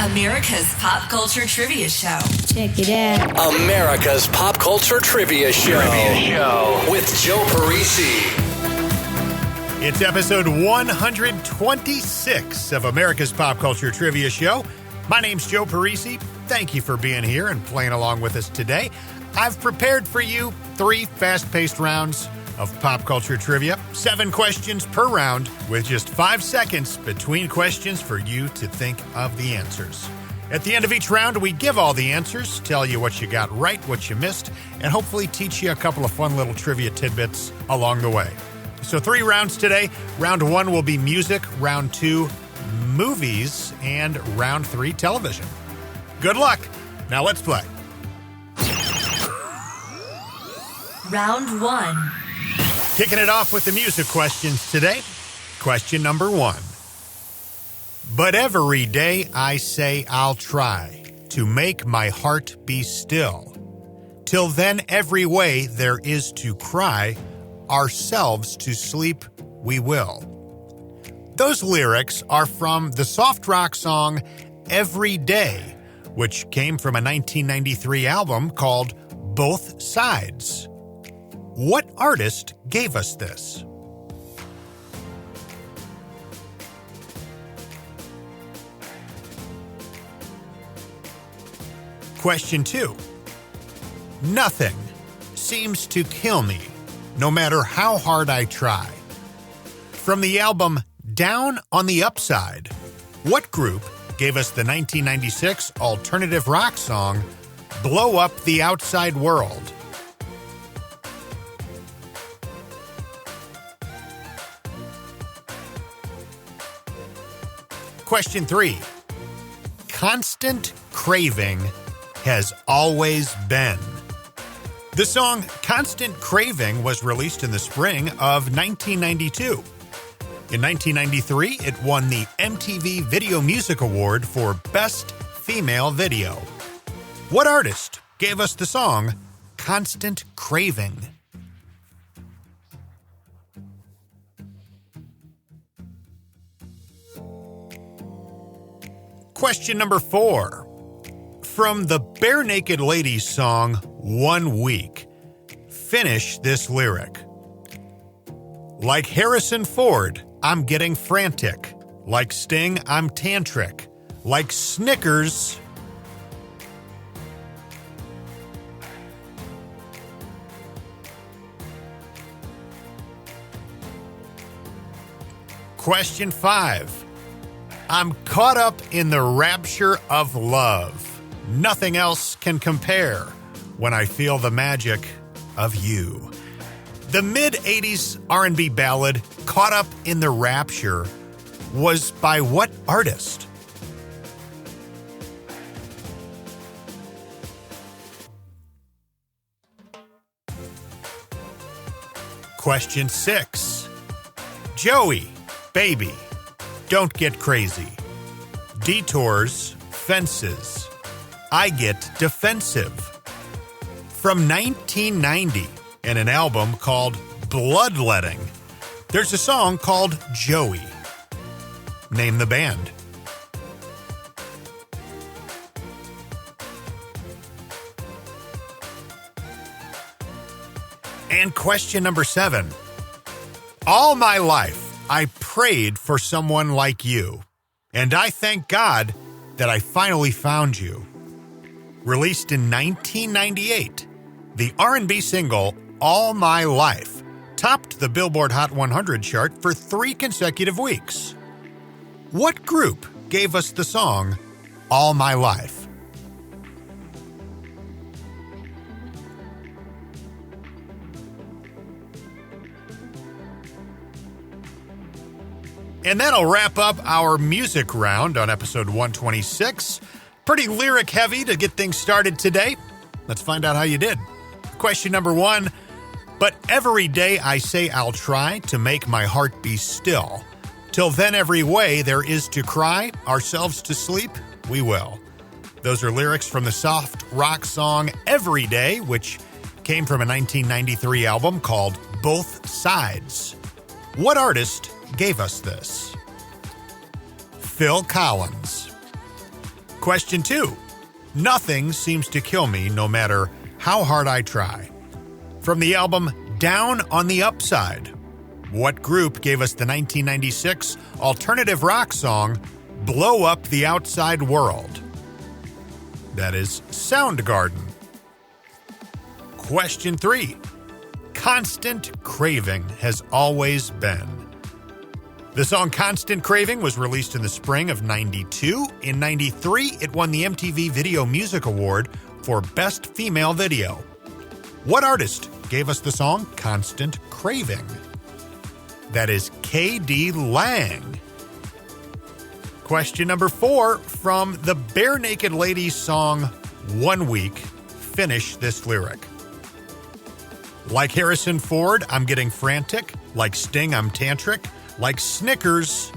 America's Pop Culture Trivia Show. Check it out. America's Pop Culture Trivia Show. With Joe Parisi. It's episode 126 of America's Pop Culture Trivia Show. My name's Joe Parisi. Thank you for being here and playing along with us today. I've prepared for you 3 fast-paced rounds of pop culture trivia, 7 questions per round, with just 5 seconds between questions for you to think of the answers. At the end of each round, we give all the answers, tell you what you got right, what you missed, and hopefully teach you a couple of fun little trivia tidbits along the way. So 3 rounds today. Round 1 will be music, round 2, movies, and round 3, television. Good luck. Now let's play. Round 1. Kicking it off with the music questions today. Question number 1. But every day I say I'll try to make my heart be still. Till then every way there is to cry, ourselves to sleep we will. Those lyrics are from the soft rock song Every Day, which came from a 1993 album called Both Sides. What artist gave us this? Question 2. Nothing seems to kill me, no matter how hard I try. From the album Down on the Upside, what group gave us the 1996 alternative rock song Blow Up the Outside World? Question 3. Constant Craving has always been. The song Constant Craving was released in the spring of 1992. In 1993, it won the MTV Video Music Award for Best Female Video. What artist gave us the song Constant Craving? Question number 4. From the Bare Naked Ladies song, 1 Week, finish this lyric. Like Harrison Ford, I'm getting frantic. Like Sting, I'm tantric. Like Snickers. Question 5. I'm caught up in the rapture of love. Nothing else can compare when I feel the magic of you. The mid-'80s R&B ballad, Caught Up in the Rapture, was by what artist? Question 6. Joey, baby, don't get crazy. Detours, fences. I get defensive. From 1990, in an album called Bloodletting, there's a song called Joey. Name the band. And question number 7. All my life, I prayed for someone like you, and I thank God that I finally found you. Released in 1998, the R&B single All My Life topped the Billboard Hot 100 chart for 3 consecutive weeks. What group gave us the song All My Life? And that'll wrap up our music round on episode 126. Pretty lyric heavy to get things started today. Let's find out how you did. Question number 1. But every day I say I'll try to make my heart be still. Till then every way there is to cry, ourselves to sleep, we will. Those are lyrics from the soft rock song Every Day, which came from a 1993 album called Both Sides. What artist gave us this? Phil Collins. Question 2. Nothing seems to kill me no matter how hard I try. From the album Down on the Upside, what group gave us the 1996 alternative rock song Blow Up the Outside World? That is Soundgarden. Question 3. Constant Craving has always been. The song Constant Craving was released in the spring of 92. In 93, it won the MTV Video Music Award for Best Female Video. What artist gave us the song Constant Craving? That is K.D. Lang. Question number 4, from the Bare Naked Ladies song 1 Week, finish this lyric. Like Harrison Ford, I'm getting frantic. Like Sting, I'm tantric. Like Snickers,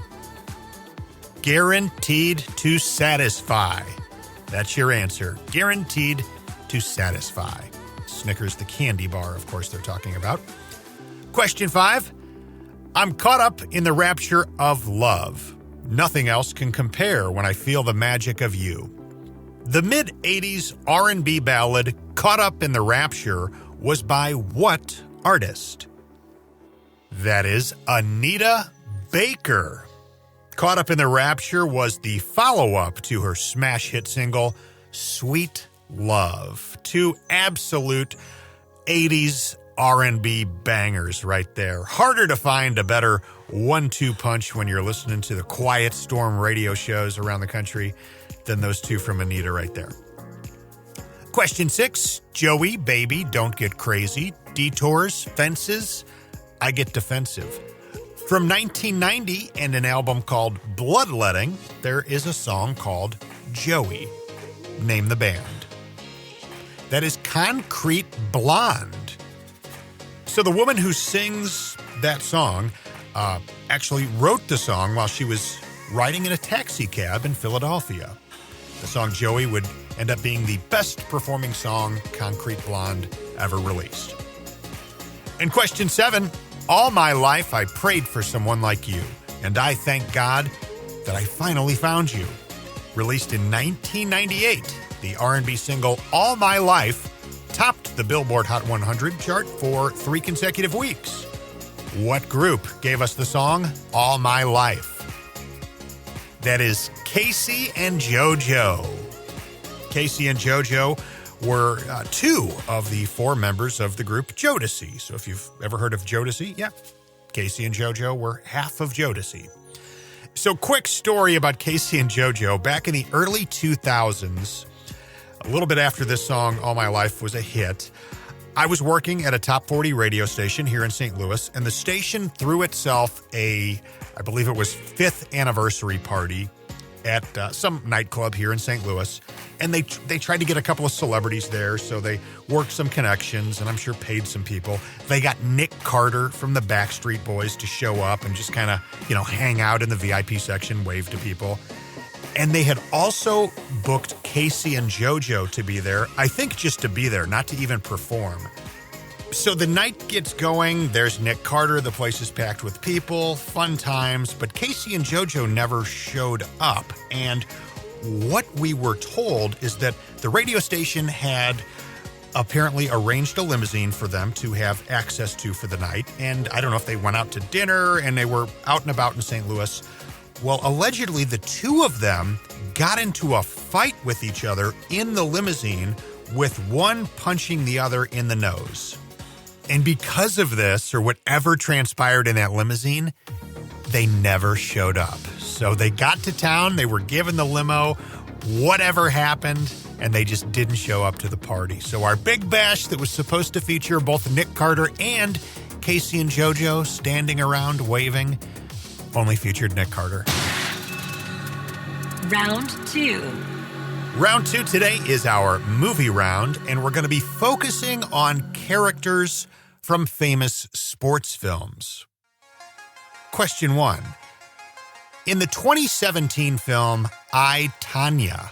guaranteed to satisfy. That's your answer. Guaranteed to satisfy. Snickers, the candy bar, of course, they're talking about. Question 5. I'm caught up in the rapture of love. Nothing else can compare when I feel the magic of you. The mid-'80s R&B ballad Caught Up in the Rapture was by what artist? That is Anita Baker. Caught Up in the Rapture was the follow-up to her smash hit single, Sweet Love. Two absolute 80s R&B bangers right there. Harder to find a better 1-2 punch when you're listening to the Quiet Storm radio shows around the country than those two from Anita right there. Question 6, Joey, baby, don't get crazy. Detours, fences, I get defensive. From 1990 and an album called Bloodletting, there is a song called Joey. Name the band. That is Concrete Blonde. So the woman who sings that song actually wrote the song while she was riding in a taxi cab in Philadelphia. The song Joey would end up being the best performing song Concrete Blonde ever released. And question 7, all my life I prayed for someone like you, and I thank God that I finally found you. Released in 1998, the R&B single All My Life topped the Billboard Hot 100 chart for 3 consecutive weeks. What group gave us the song All My Life? That is Casey and JoJo. Casey and JoJo were 2 of the 4 members of the group Jodeci. So if you've ever heard of Jodeci, yeah, Casey and JoJo were half of Jodeci. So quick story about Casey and JoJo. Back in the early 2000s, a little bit after this song, All My Life, was a hit, I was working at a top 40 radio station here in St. Louis, and the station threw itself I believe it was 5th anniversary party at some nightclub here in St. Louis. And they tried to get a couple of celebrities there, so they worked some connections and I'm sure paid some people. They got Nick Carter from the Backstreet Boys to show up and just kind of, hang out in the VIP section, wave to people. And they had also booked Casey and JoJo to be there, I think just to be there, not to even perform. So the night gets going, there's Nick Carter, the place is packed with people, fun times, but Casey and JoJo never showed up. And what we were told is that the radio station had apparently arranged a limousine for them to have access to for the night. And I don't know if they went out to dinner and they were out and about in St. Louis. Well, allegedly, the 2 of them got into a fight with each other in the limousine, with one punching the other in the nose. And because of this, or whatever transpired in that limousine, they never showed up. So they got to town, they were given the limo, whatever happened, and they just didn't show up to the party. So our big bash that was supposed to feature both Nick Carter and Casey and JoJo standing around waving only featured Nick Carter. Round 2. Round 2 today is our movie round, and we're going to be focusing on characters from famous sports films. Question 1. In the 2017 film I, Tonya,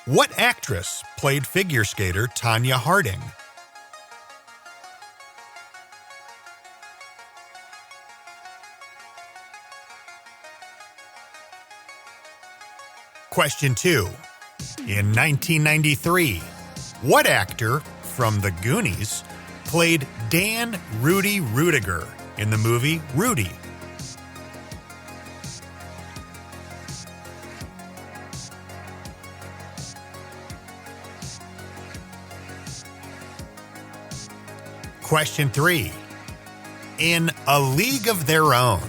what actress played figure skater Tonya Harding? Question 2. In 1993, what actor from The Goonies played Dan Rudy Rudiger in the movie Rudy? Question 3. In A League of Their Own,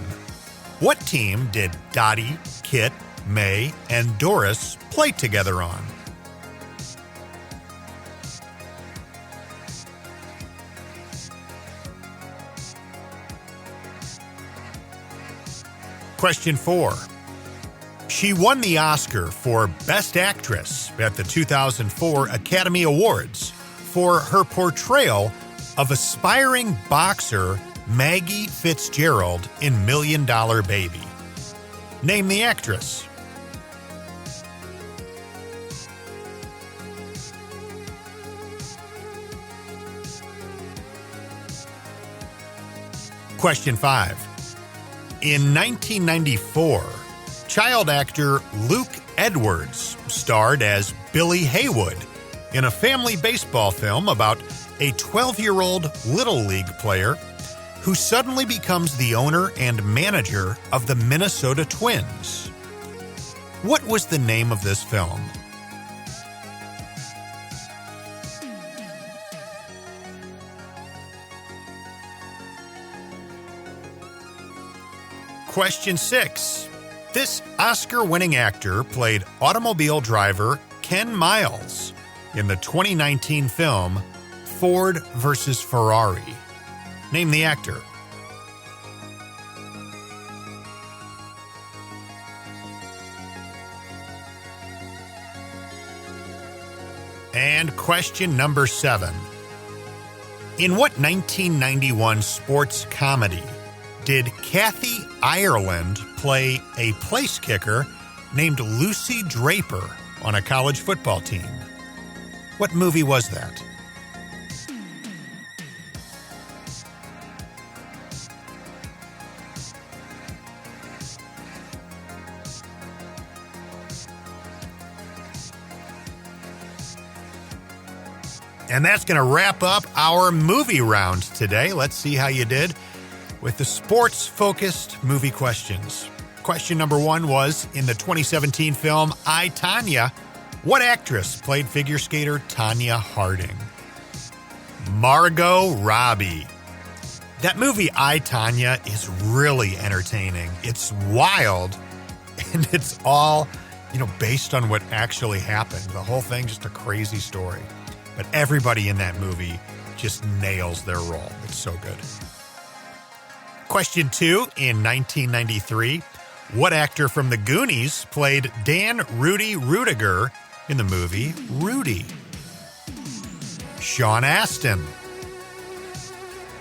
what team did Dottie, Kit, May, and Doris play together on? Question 4. She won the Oscar for Best Actress at the 2004 Academy Awards for her portrayal of aspiring boxer Maggie Fitzgerald in $1 Million Baby. Name the actress. Question 5. In 1994, child actor Luke Edwards starred as Billy Haywood in a family baseball film about a 12-year-old Little League player who suddenly becomes the owner and manager of the Minnesota Twins. What was the name of this film? Question 6. This Oscar-winning actor played automobile driver Ken Miles in the 2019 film Ford vs. Ferrari. Name the actor. And question number 7. In what 1991 sports comedy did Kathy Ireland play a place kicker named Lucy Draper on a college football team? What movie was that? And that's going to wrap up our movie round today. Let's see how you did with the sports-focused movie questions. Question number 1 was, in the 2017 film I, Tonya, what actress played figure skater Tonya Harding? Margot Robbie. That movie I, Tonya is really entertaining. It's wild, and it's all, based on what actually happened. The whole thing, just a crazy story. But everybody in that movie just nails their role. It's so good. Question 2, in 1993, what actor from The Goonies played Dan Rudy Rudiger in the movie Rudy? Sean Astin.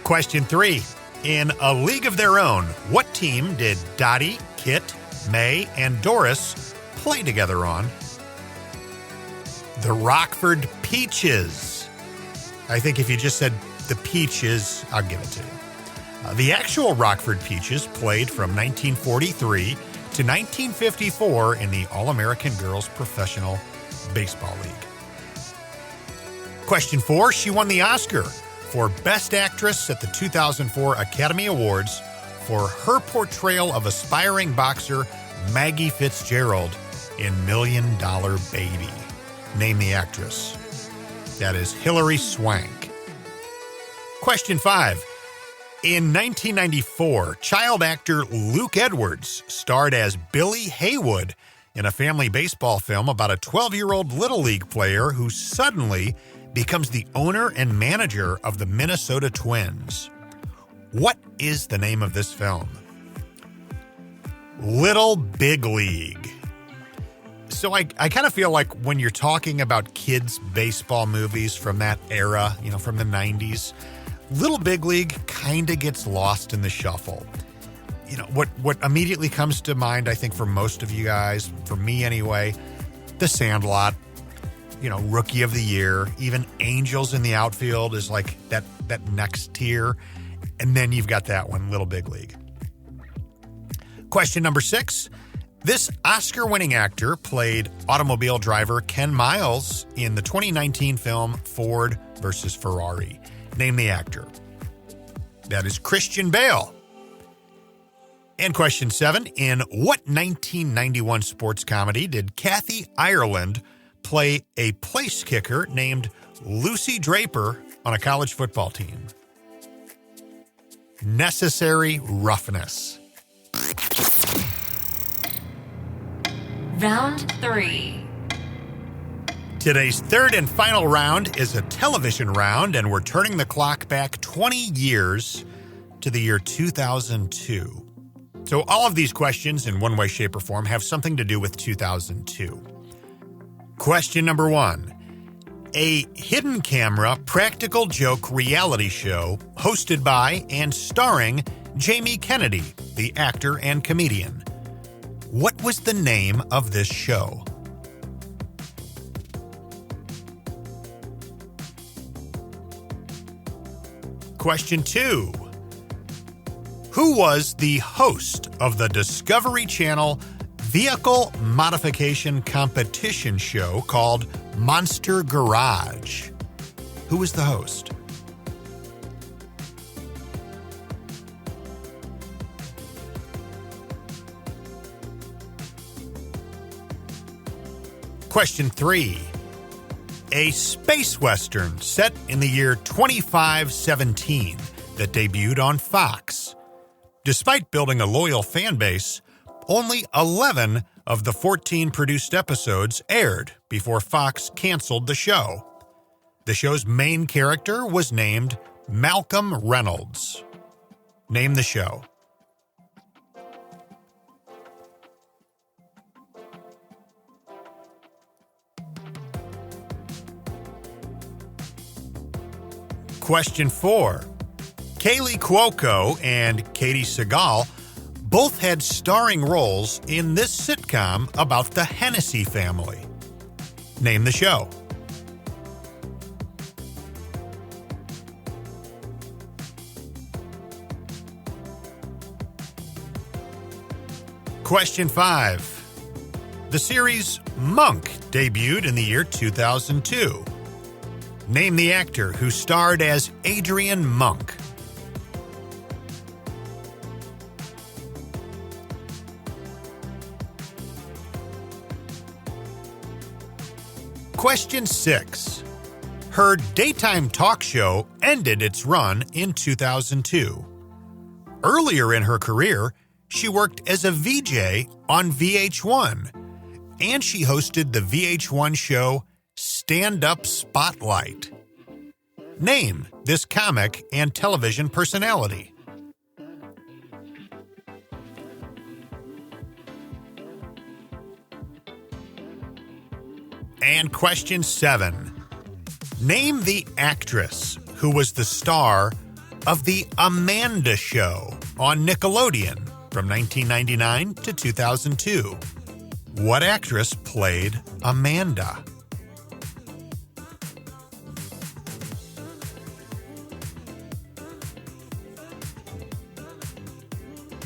Question 3, in A League of Their Own, what team did Dottie, Kit, May, and Doris play together on? The Rockford Peaches. I think if you just said the Peaches, I'll give it to you. The actual Rockford Peaches played from 1943 to 1954 in the All-American Girls Professional Baseball League. Question 4, she won the Oscar for Best Actress at the 2004 Academy Awards for her portrayal of aspiring boxer Maggie Fitzgerald in $1 Million Baby. Name the actress. That is Hilary Swank. Question 5. In 1994, child actor Luke Edwards starred as Billy Haywood in a family baseball film about a 12-year-old Little League player who suddenly becomes the owner and manager of the Minnesota Twins. What is the name of this film? Little Big League. So I kind of feel like when you're talking about kids' baseball movies from that era, from the 90s, Little Big League kind of gets lost in the shuffle. What immediately comes to mind, I think, for most of you guys, for me anyway, The Sandlot, Rookie of the Year, even Angels in the Outfield is like that next tier. And then you've got that one, Little Big League. Question number 6. This Oscar-winning actor played automobile driver Ken Miles in the 2019 film Ford vs. Ferrari. Name the actor. That is Christian Bale. And question 7, in what 1991 sports comedy did Kathy Ireland play a place kicker named Lucy Draper on a college football team? Necessary Roughness. Round 3. Today's third and final round is a television round, and we're turning the clock back 20 years to the year 2002. So all of these questions, in one way, shape, or form, have something to do with 2002. Question number 1. A hidden camera practical joke reality show hosted by and starring Jamie Kennedy, the actor and comedian. What was the name of this show? Question 2. Who was the host of the Discovery Channel vehicle modification competition show called Monster Garage? Who was the host? Question 3. A space western set in the year 2517 that debuted on Fox. Despite building a loyal fan base, only 11 of the 14 produced episodes aired before Fox canceled the show. The show's main character was named Malcolm Reynolds. Name the show. Question 4. Kaylee Cuoco and Katie Sagal both had starring roles in this sitcom about the Hennessy family. Name the show. Question 5. The series Monk debuted in the year 2002. Name the actor who starred as Adrian Monk. Question 6. Her daytime talk show ended its run in 2002. Earlier in her career, she worked as a VJ on VH1, and she hosted the VH1 show Stand Up Spotlight. Name this comic and television personality. And question 7. Name the actress who was the star of The Amanda Show on Nickelodeon from 1999 to 2002. What actress played Amanda?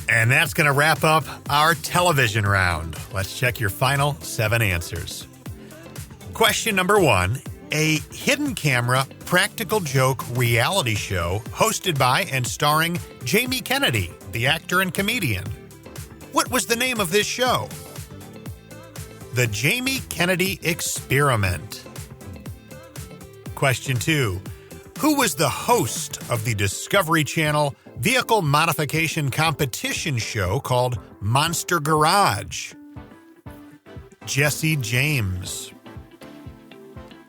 And that's going to wrap up our television round. Let's check your final 7 answers. Question number 1. A hidden camera practical joke reality show hosted by and starring Jamie Kennedy, the actor and comedian. What was the name of this show? The Jamie Kennedy Experiment. Question 2. Who was the host of the Discovery Channel vehicle modification competition show called Monster Garage? Jesse James.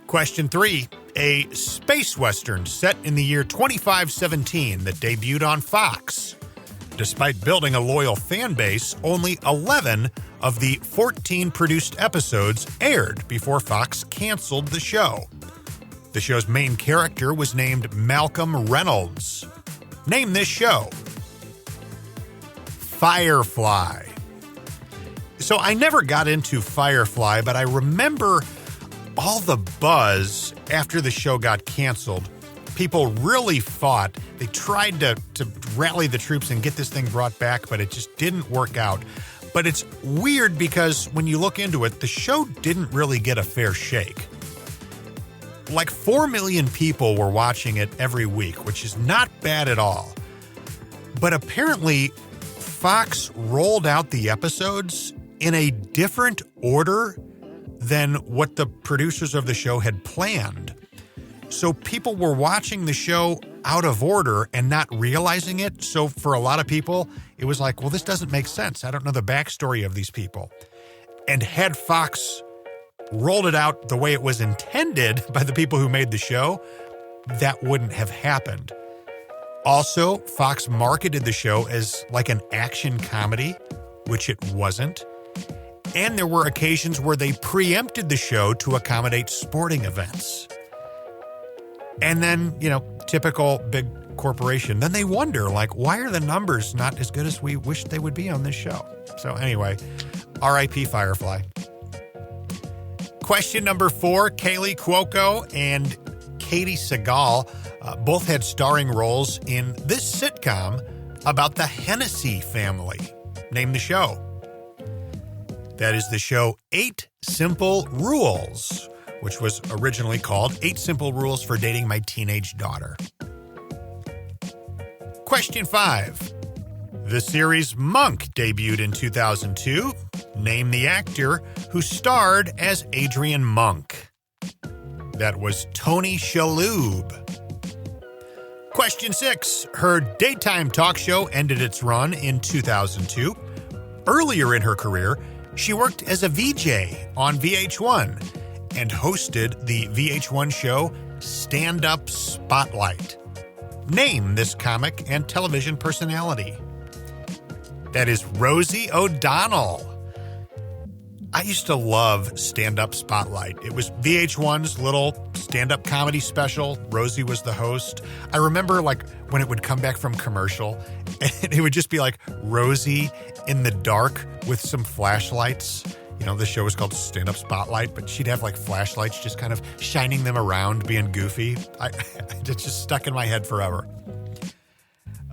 Question 3. A space western set in the year 2517 that debuted on Fox. Despite building a loyal fan base, only 11 of the 14 produced episodes aired before Fox canceled the show. The show's main character was named Malcolm Reynolds. Name this show. Firefly. So I never got into Firefly, but I remember all the buzz after the show got canceled. People really fought. They tried to rally the troops and get this thing brought back, but it just didn't work out. But it's weird because when you look into it, the show didn't really get a fair shake. Like 4 million people were watching it every week, which is not bad at all. But apparently, Fox rolled out the episodes in a different order than what the producers of the show had planned. So people were watching the show out of order and not realizing it. So for a lot of people, it was like, well, this doesn't make sense. I don't know the backstory of these people. And had Fox rolled it out the way it was intended by the people who made the show, that wouldn't have happened. Also, Fox marketed the show as like an action comedy, which it wasn't. And there were occasions where they preempted the show to accommodate sporting events. And then, typical big corporation. Then they wonder, like, why are the numbers not as good as we wish they would be on this show? So anyway, R.I.P. Firefly. Question number 4, Kaylee Cuoco and Katie Sagal both had starring roles in this sitcom about the Hennessy family. Name the show. That is the show 8 Simple Rules, which was originally called 8 Simple Rules for Dating My Teenage Daughter. Question 5. The series Monk debuted in 2002. Name the actor who starred as Adrian Monk. That was Tony Shalhoub. Question 6. Her daytime talk show ended its run in 2002. Earlier in her career, she worked as a VJ on VH1 and hosted the VH1 show Stand Up Spotlight. Name this comic and television personality. That is Rosie O'Donnell. I used to love Stand Up Spotlight. It was VH1's little stand-up comedy special. Rosie was the host. I remember when it would come back from commercial, and it would just be like Rosie in the dark with some flashlights. The show was called Stand Up Spotlight, but she'd have flashlights just kind of shining them around, being goofy. It's just stuck in my head forever.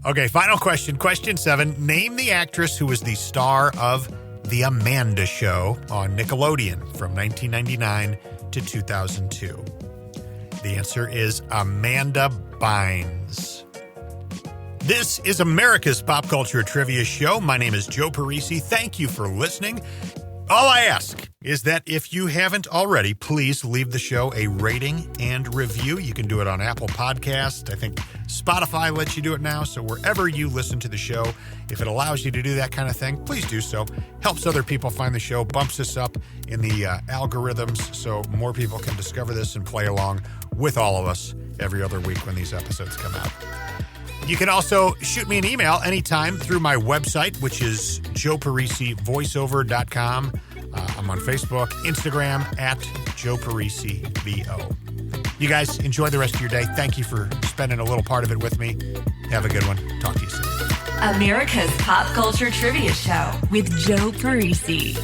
Okay, final question. Question 7. Name the actress who was the star of The Amanda Show on Nickelodeon from 1999 to 2002. The answer is Amanda Bynes. This is America's Pop Culture Trivia Show. My name is Joe Parisi. Thank you for listening. All I ask is that if you haven't already, please leave the show a rating and review. You can do it on Apple Podcasts. I think Spotify lets you do it now. So wherever you listen to the show, if it allows you to do that kind of thing, please do so. Helps other people find the show, bumps us up in the algorithms so more people can discover this and play along with all of us every other week when these episodes come out. You can also shoot me an email anytime through my website, which is joeparisivoiceover.com. I'm on Facebook, Instagram, at joeparisivo. You guys enjoy the rest of your day. Thank you for spending a little part of it with me. Have a good one. Talk to you soon. America's Pop Culture Trivia Show with Joe Parisi.